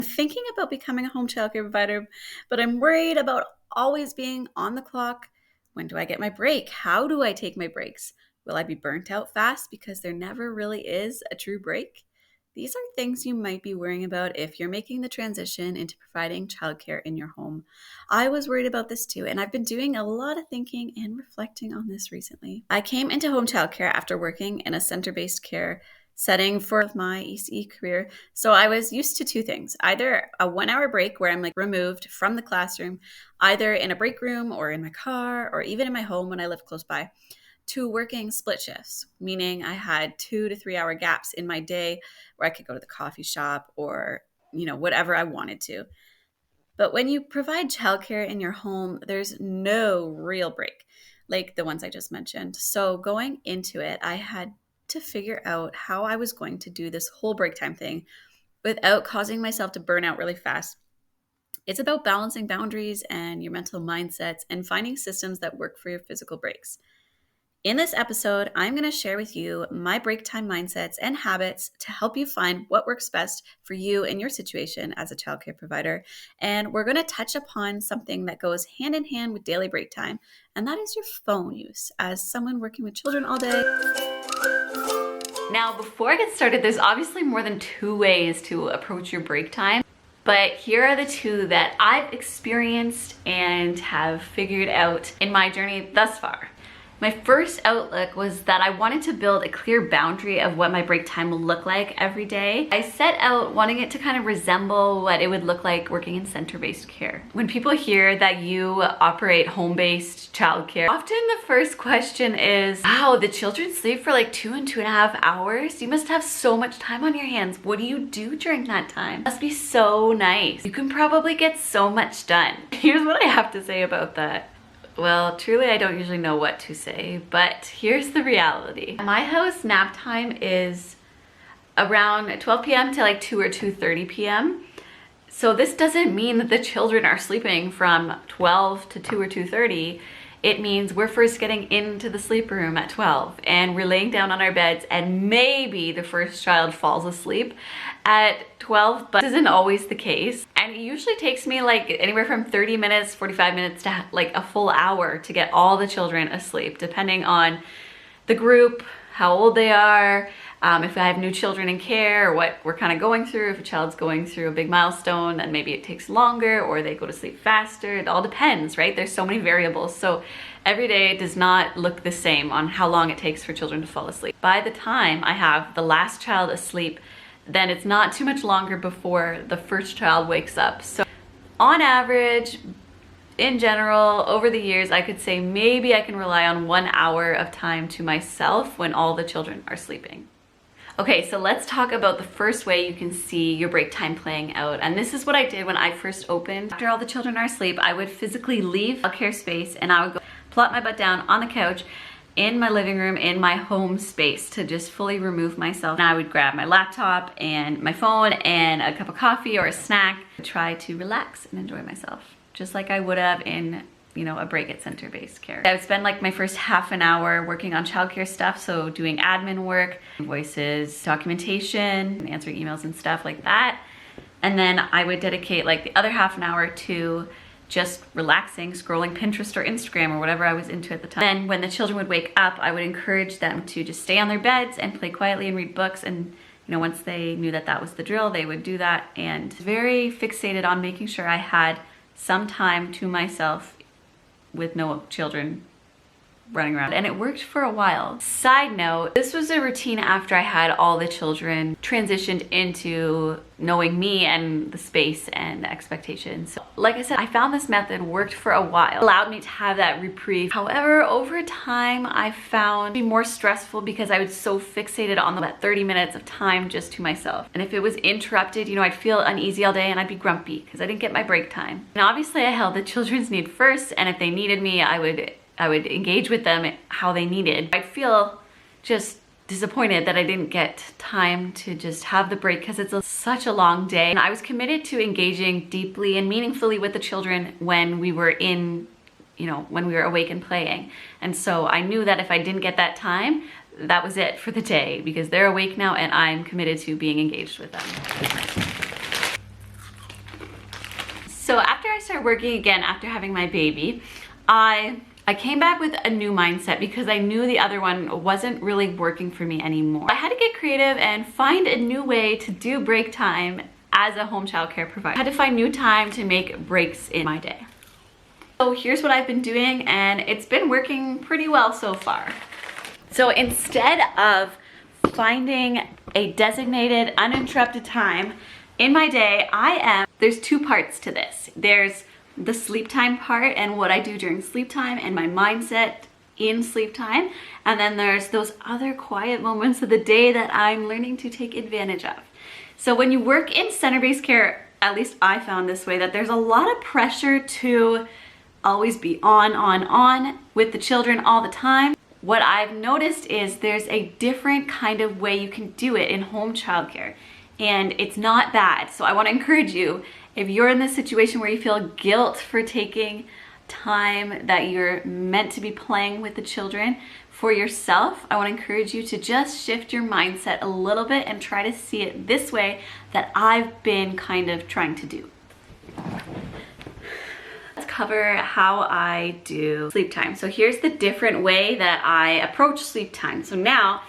Thinking about becoming a home childcare provider, but I'm worried about always being on the clock. When do I get my break? How do I take my breaks? Will I be burnt out fast because there never really is a true break? These are things you might be worrying about if you're making the transition into providing childcare in your home. I was worried about this too, and I've been doing a lot of thinking and reflecting on this recently. I came into home childcare after working in a center-based care setting for my ECE career. So I was used to two things, either a 1 hour break where I'm removed from the classroom, either in a break room or in my car or even in my home when I lived close by, to working split shifts, meaning I had 2 to 3 hour gaps in my day where I could go to the coffee shop or, whatever I wanted to. But when you provide childcare in your home, there's no real break like the ones I just mentioned. So going into it, I had to figure out how I was going to do this whole break time thing without causing myself to burn out really fast. It's about balancing boundaries and your mental mindsets and finding systems that work for your physical breaks. In this episode, I'm going to share with you my break time mindsets and habits to help you find what works best for you in your situation as a childcare provider. And we're going to touch upon something that goes hand in hand with daily break time, and that is your phone use as someone working with children all day. Now, before I get started, there's obviously more than 2 ways to approach your break time, but here are the 2 that I've experienced and have figured out in my journey thus far. My first outlook was that I wanted to build a clear boundary of what my break time will look like every day. I set out wanting it to kind of resemble what it would look like working in center-based care. When people hear that you operate home-based childcare, often the first question is, wow, the children sleep for like 2 and 2.5 hours? You must have so much time on your hands. What do you do during that time? It must be so nice. You can probably get so much done. Here's what I have to say about that. Well, truly, I don't usually know what to say, but here's the reality. My house nap time is around 12 p.m. to like 2 or 2:30 p.m. So this doesn't mean that the children are sleeping from 12 to 2 or 2:30. It means we're first getting into the sleep room at 12 and we're laying down on our beds and maybe the first child falls asleep at 12, but this isn't always the case. And it usually takes me like anywhere from 30 minutes, 45 minutes to like a full hour to get all the children asleep, depending on the group, how old they are, if I have new children in care, or what we're kind of going through. If a child's going through a big milestone, then maybe it takes longer or they go to sleep faster. It all depends, right? There's so many variables. So every day does not look the same on how long it takes for children to fall asleep. By the time I have the last child asleep, then it's not too much longer before the first child wakes up. So on average, in general, over the years, I could say maybe I can rely on 1 hour of time to myself when all the children are sleeping. Okay, so let's talk about the first way you can see your break time playing out. And this is what I did when I first opened. After all the children are asleep, I would physically leave a care space and I would go plop my butt down on the couch in my living room, in my home space, to just fully remove myself. And I would grab my laptop and my phone and a cup of coffee or a snack to try to relax and enjoy myself, just like I would have in a break at center-based care. I would spend like my first half an hour working on childcare stuff, so doing admin work, invoices, documentation, answering emails and stuff like that. And then I would dedicate like the other half an hour to just relaxing, scrolling Pinterest or Instagram or whatever I was into at the time. Then when the children would wake up, I would encourage them to just stay on their beds and play quietly and read books. And once they knew that that was the drill, they would do that. And very fixated on making sure I had some time to myself with no children running around. And it worked for a while. Side note, this was a routine after I had all the children transitioned into knowing me and the space and the expectations. So, like I said, I found this method worked for a while. It allowed me to have that reprieve. However, over time, I found it to be more stressful because I was so fixated on that 30 minutes of time just to myself. And if it was interrupted, I'd feel uneasy all day and I'd be grumpy because I didn't get my break time. And obviously I held the children's need first, and if they needed me, I would engage with them how they needed. I'd feel just disappointed that I didn't get time to just have the break because it's such a long day. And I was committed to engaging deeply and meaningfully with the children when we were when we were awake and playing. And so I knew that if I didn't get that time, that was it for the day, because they're awake now and I'm committed to being engaged with them. So after I started working again, after having my baby, I came back with a new mindset because I knew the other one wasn't really working for me anymore. I had to get creative and find a new way to do break time as a home childcare provider. I had to find new time to make breaks in my day. So here's what I've been doing, and it's been working pretty well so far. So instead of finding a designated, uninterrupted time in my day, there's two parts to this. There's the sleep time part and what I do during sleep time and my mindset in sleep time. And then there's those other quiet moments of the day that I'm learning to take advantage of. So when you work in center-based care, at least I found this way, that there's a lot of pressure to always be on with the children all the time. What I've noticed is there's a different kind of way you can do it in home childcare, and it's not bad. So I want to encourage you, if you're in this situation where you feel guilt for taking time that you're meant to be playing with the children for yourself, I want to encourage you to just shift your mindset a little bit and try to see it this way that I've been kind of trying to do. Let's cover how I do sleep time. So here's the different way that I approach sleep time. So now,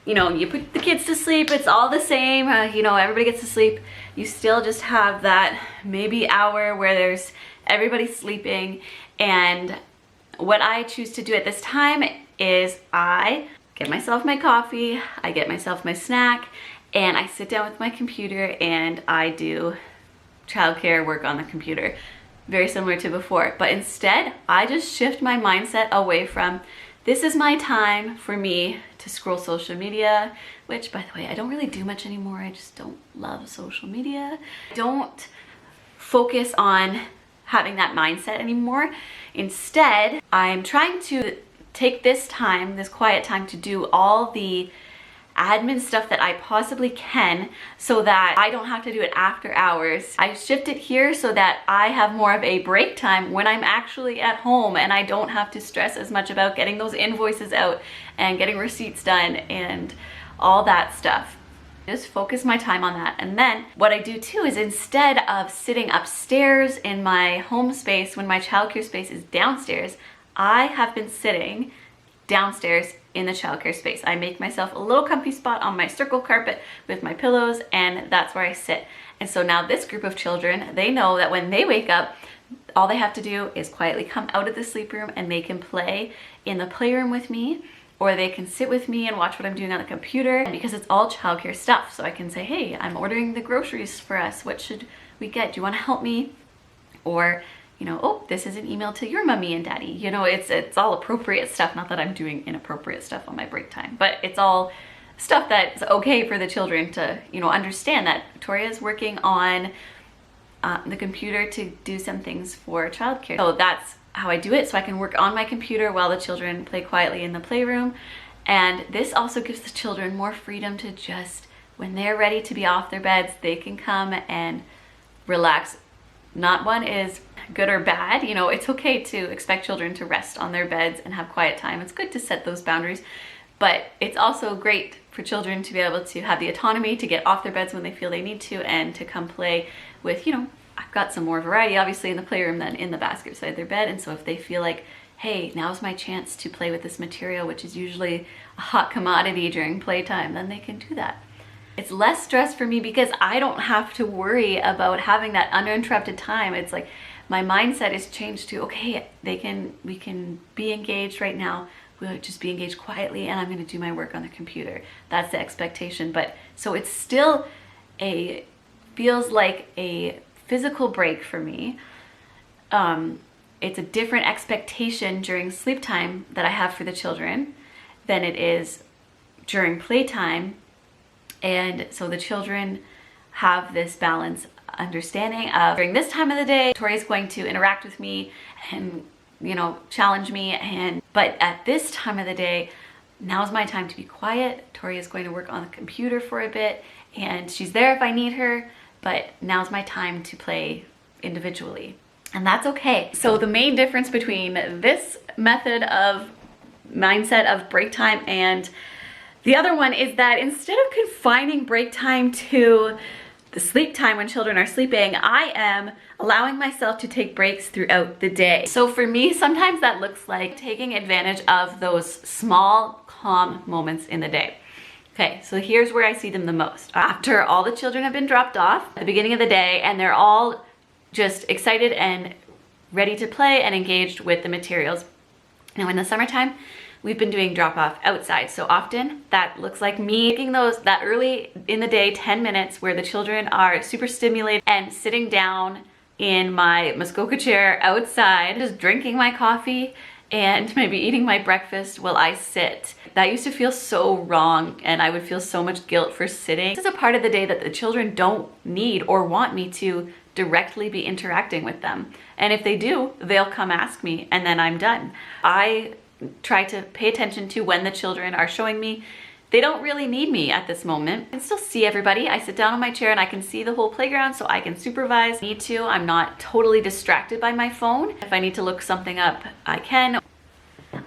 you know, you put the kids to sleep, it's all the same, you know, everybody gets to sleep. You still just have that maybe hour where there's everybody sleeping. And what I choose to do at this time is I get myself my coffee, I get myself my snack, and I sit down with my computer and I do childcare work on the computer. Very similar to before, but instead I just shift my mindset away from this is my time for me to scroll social media, which by the way, I don't really do much anymore. I just don't love social media. Don't focus on having that mindset anymore. Instead, I'm trying to take this time, this quiet time, to do all the admin stuff that I possibly can so that I don't have to do it after hours. I shift it here so that I have more of a break time when I'm actually at home and I don't have to stress as much about getting those invoices out and getting receipts done and all that stuff. Just focus my time on that. And then what I do too is instead of sitting upstairs in my home space when my childcare space is downstairs, I have been sitting downstairs in the childcare space. I make myself a little comfy spot on my circle carpet with my pillows, and that's where I sit. And so now this group of children, they know that when they wake up, all they have to do is quietly come out of the sleep room and they can play in the playroom with me, or they can sit with me and watch what I'm doing on the computer, because it's all childcare stuff. So I can say, hey, I'm ordering the groceries for us. What should we get? Do you want to help me? Or, you know, oh, this is an email to your mommy and daddy. You know, it's all appropriate stuff. Not that I'm doing inappropriate stuff on my break time, but it's all stuff that's okay for the children to, you know, understand that Victoria's working on the computer to do some things for childcare. So that's how I do it. So I can work on my computer while the children play quietly in the playroom. And this also gives the children more freedom to just, when they're ready to be off their beds, they can come and relax. Not one is good or bad. You know, it's okay to expect children to rest on their beds and have quiet time. It's good to set those boundaries, but it's also great for children to be able to have the autonomy to get off their beds when they feel they need to and to come play with, you know, I've got some more variety obviously in the playroom than in the basket beside their bed. And so if they feel like, hey, now's my chance to play with this material, which is usually a hot commodity during playtime, then they can do that. It's less stress for me because I don't have to worry about having that uninterrupted time. It's like my mindset is changed to, okay, we can be engaged right now. We'll just be engaged quietly and I'm going to do my work on the computer. That's the expectation. But so it's still feels like a physical break for me. It's a different expectation during sleep time that I have for the children than it is during playtime. And so the children have this balance understanding of during this time of the day, Tori's going to interact with me and, you know, challenge me. But at this time of the day, now's my time to be quiet. Tori is going to work on the computer for a bit and she's there if I need her, but now's my time to play individually. And that's okay. So the main difference between this method of mindset of break time and the other one is that instead of confining break time to the sleep time when children are sleeping, I am allowing myself to take breaks throughout the day. So for me, sometimes that looks like taking advantage of those small, calm moments in the day. Okay, so here's where I see them the most. After all the children have been dropped off at the beginning of the day and they're all just excited and ready to play and engaged with the materials. Now in the summertime, we've been doing drop off outside. So often that looks like me taking that early in the day 10 minutes where the children are super stimulated and sitting down in my Muskoka chair outside, just drinking my coffee and maybe eating my breakfast while I sit. That used to feel so wrong and I would feel so much guilt for sitting. This is a part of the day that the children don't need or want me to directly be interacting with them. And if they do, they'll come ask me and then I'm done. I try to pay attention to when the children are showing me they don't really need me at this moment. I can still see everybody. I sit down on my chair and I can see the whole playground so I can supervise. If I need to, I'm not totally distracted by my phone. If I need to look something up, I can.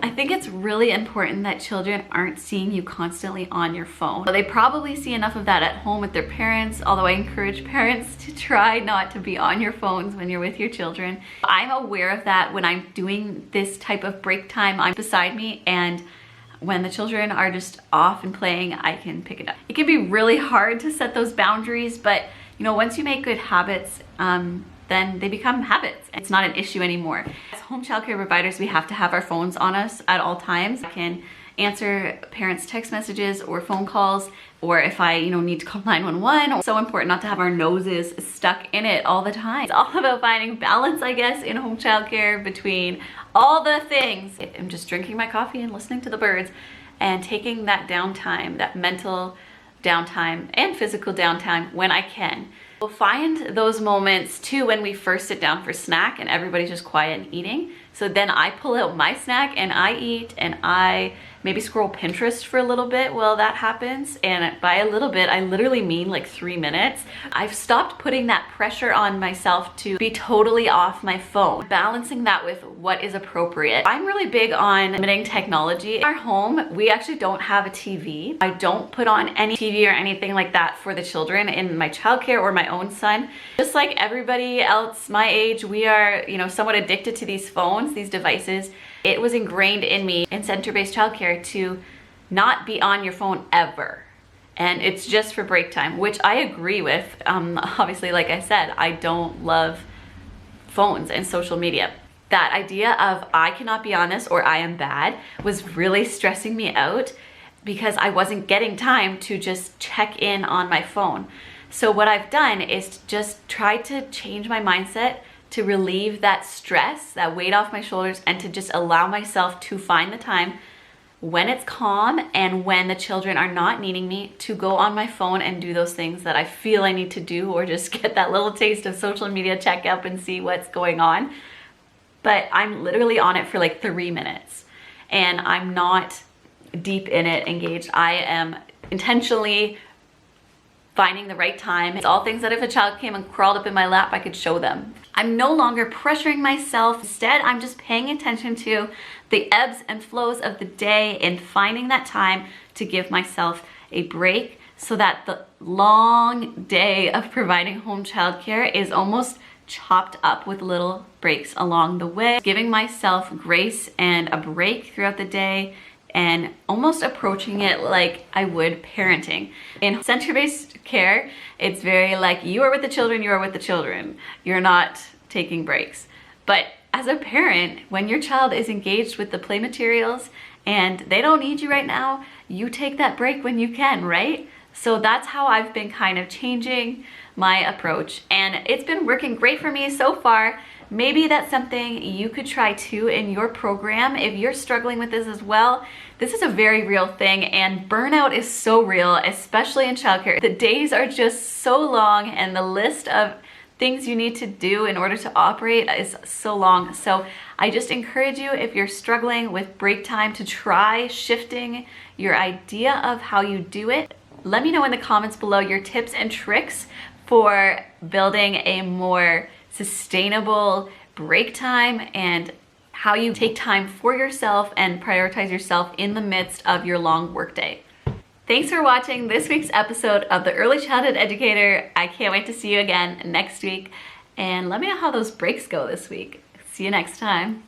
I think it's really important that children aren't seeing you constantly on your phone. They probably see enough of that at home with their parents, although I encourage parents to try not to be on your phones when you're with your children. I'm aware of that when I'm doing this type of break time. I'm beside me and when the children are just off and playing, I can pick it up. It can be really hard to set those boundaries, but you know, once you make good habits, then they become habits. It's not an issue anymore. As home childcare providers, we have to have our phones on us at all times. I can answer parents' text messages or phone calls, or if I, need to call 911. It's so important not to have our noses stuck in it all the time. It's all about finding balance, I guess, in home childcare between all the things. I'm just drinking my coffee and listening to the birds and taking that downtime, that mental downtime and physical downtime when I can. We'll find those moments too when we first sit down for snack and everybody's just quiet and eating. So then I pull out my snack and I eat and I maybe scroll Pinterest for a little bit while that happens. And by a little bit, I literally mean like 3 minutes. I've stopped putting that pressure on myself to be totally off my phone, balancing that with what is appropriate. I'm really big on limiting technology. In our home, we actually don't have a TV. I don't put on any TV or anything like that for the children in my childcare or my own son. Just like everybody else my age, we are, somewhat addicted to these phones, these devices. It was ingrained in me in center-based childcare to not be on your phone ever. And it's just for break time, which I agree with. Obviously, like I said, I don't love phones and social media. That idea of I cannot be on this or I am bad was really stressing me out because I wasn't getting time to just check in on my phone. So what I've done is just try to change my mindset to relieve that stress, that weight off my shoulders, and to just allow myself to find the time when it's calm and when the children are not needing me to go on my phone and do those things that I feel I need to do, or just get that little taste of social media, check up and see what's going on. But I'm literally on it for like 3 minutes and I'm not deep in it, engaged. I am intentionally finding the right time. It's all things that if a child came and crawled up in my lap, I could show them. I'm no longer pressuring myself. Instead, I'm just paying attention to the ebbs and flows of the day and finding that time to give myself a break so that the long day of providing home childcare is almost chopped up with little breaks along the way. Giving myself grace and a break throughout the day and almost approaching it like I would parenting. In center-based care, it's very like you are with the children, you are with the children. You're not taking breaks. But as a parent, when your child is engaged with the play materials and they don't need you right now, you take that break when you can, right? So that's how I've been kind of changing my approach, and it's been working great for me so far. Maybe that's something you could try too in your program if you're struggling with this as well. This is a very real thing, and burnout is so real, especially in childcare. The days are just so long and the list of things you need to do in order to operate is so long. So I just encourage you, if you're struggling with break time, to try shifting your idea of how you do it. Let me know in the comments below your tips and tricks for building a more sustainable break time and how you take time for yourself and prioritize yourself in the midst of your long workday. Thanks for watching this week's episode of The Early Childhood Educator. I can't wait to see you again next week. And let me know how those breaks go this week. See you next time.